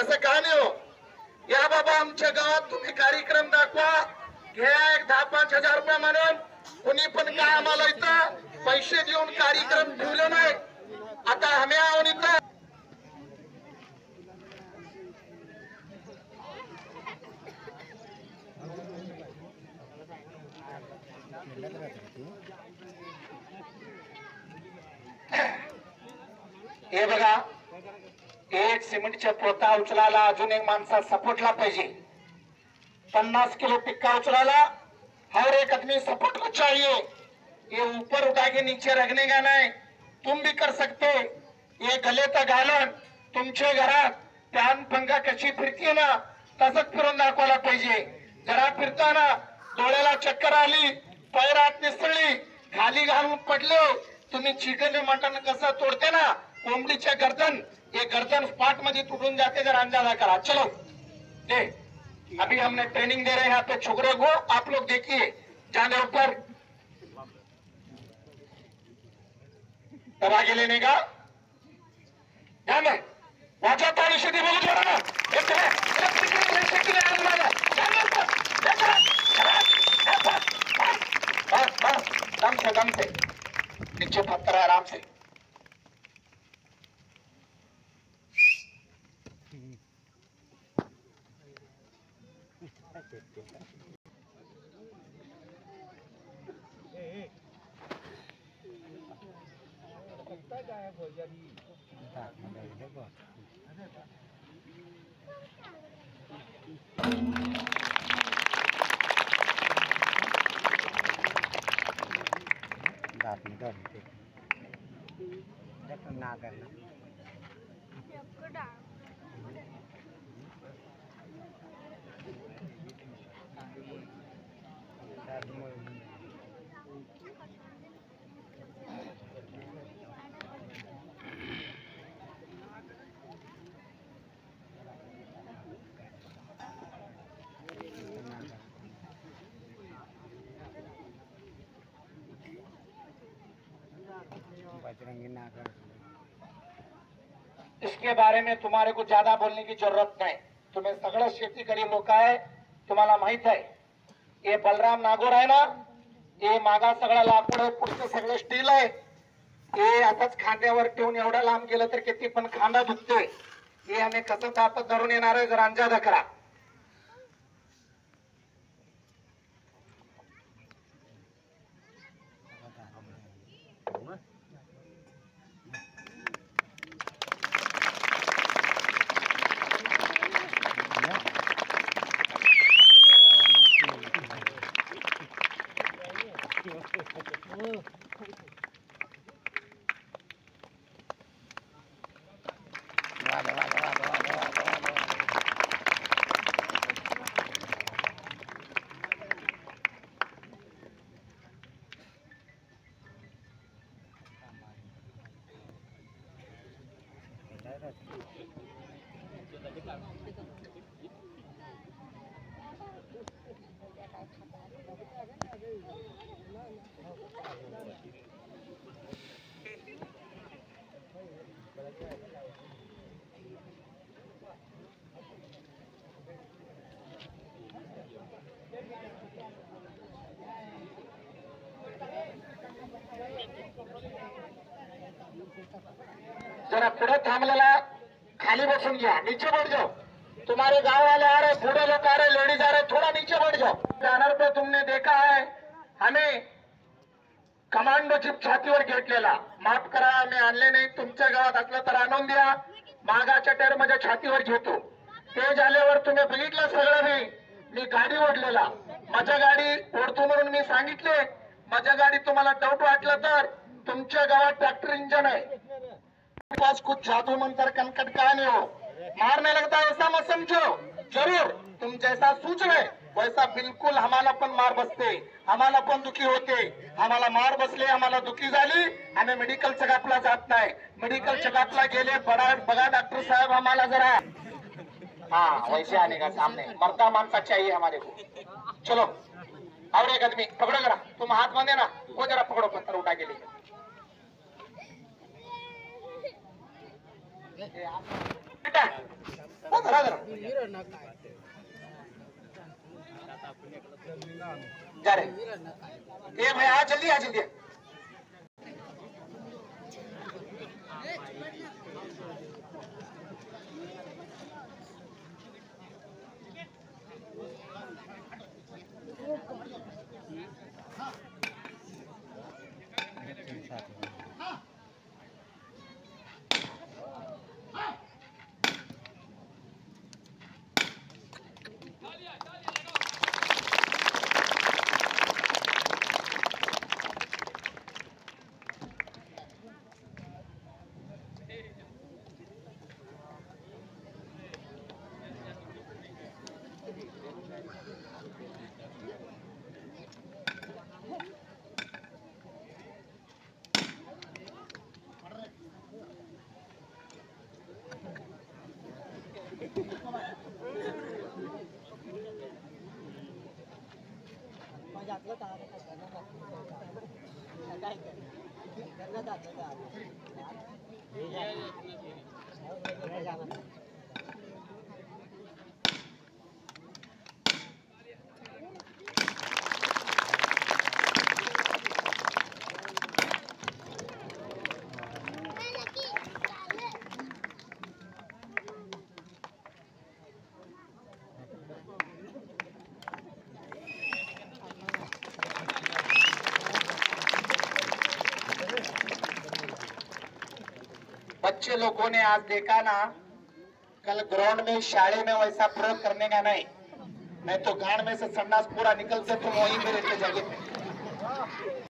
तसं का नाही हो. या बाबा आमच्या गावात तुम्ही कार्यक्रम दाखवा, घ्या एक 10-5 हजार रुपये म्हणून. कोणी पण काय आम्हाला इथं पैसे देऊन कार्यक्रम ठेवले नाही. आता आम्ही आहोत इथं. हे बघा, एक सिमेंटच्या पोता उचलायला अजून एक माणसा सपोर्टला पाहिजे. 50 किलो टिक्का उचलाला हर एक आदमी सपोर्ट को चाहिए. ये ऊपर उठा के नीचे रखने का नहीं. तुम भी कर सकते. ये गले तर घालून तुमच्या घरात फॅन पंखा कशी फिरते ना तसंच फिरून दाखवायला पाहिजे. जरा फिरताना डोळ्याला चक्कर आली, पैरात निसळली, खाली घालून पडले, तुम्ही चिकन मटन कसं तोडते ना कोंबडीच्या गर्दन, ये गर्दन स्पॉट मध्ये तुटून जाते. जरा अंदाजा करा. चलो दे, अभी हमने ट्रेनिंग दे रहे हैं यहाँ पे छोकरे को. आप लोग देखिए जाने ऊपर आगे लेने का ध्यान है. वाचा ताली शेती बोलू जोड़ा ना. दम से दम से नीचे पत्थर है, आराम से. ना करना बजरंगी नागर. इसके बारे में तुम्हारे को ज्यादा बोलने की जरूरत नाही. तुम्ही सगळं शेतीकरी लोक आहे, तुम्हाला माहित आहे. हे बलराम नागोर आहे ना, हे मागा सगळं लाकूड आहे, पुढचं सगळं स्टील आहे. हे आताच खांद्यावर ठेवून एवढा लांब गेलं तर किती पण खांदा दुखतोय. हे आम्ही कसं हातात धरून येणार आहे, जरा अंदाजा करा. जरा पुढे थांबलेला खाली बसून घ्या, नीचे बैठ जाओ. तुम्हारे गांव वाले आ रहे, बूढ़े लोग आ रहे, लेडीज आ रहे, थोड़ा नीचे बैठ जाओ. बैनर पे तुमने देखा है हमें कमांडो जीप छातीवर घेतलेला. माफ करा, मी आणले नाही. तुमच्या गावात असलं तर आणून द्या. मागाच्या टेर मध्ये छातीवर घेतो. ते झाल्यावर तुम्ही बघितलं सगळं. मी गाडी ओढलेला, माझ्या गाडी ओढतो म्हणून मी सांगितले. माझ्या गाडी तुम्हाला डाऊट वाटलं तर तुमच्या गावात ट्रॅक्टर इंजन है. पास कुछ जादू मंत्र कनकट का नहीं हो, मारने लगता है ऐसा मत समझो. जरूर तुम जैसा सोच रहे वैसा बिल्कुल हमारा पण मार बसते, हमारा पण दुखी होते. हमारा मार बसले, हमारा दुखी झाली, आम्ही मेडिकल चेकअपला जात नाही. मेडिकल चेकअपला गेले बघा डॉक्टर साहब हमारा जरा हाँ वैसे आने का सामने मरता मानसा चाहिए हमारे को. चलो और एक आदमी पकड़ो, जरा तुम हाथ बांधे ना, वो जरा पकड़ो, पत्थर उठा के लिए. बरोबर जा रे ए भाई आ जल्दी बच्चे लोगों ने आज देखा ना, कल ग्राउंड में शाळे में वैसा प्रयोग करने का नहीं तो गांड में से संडास पूरा निकल से तुम वहीं पे रहते जगह पे।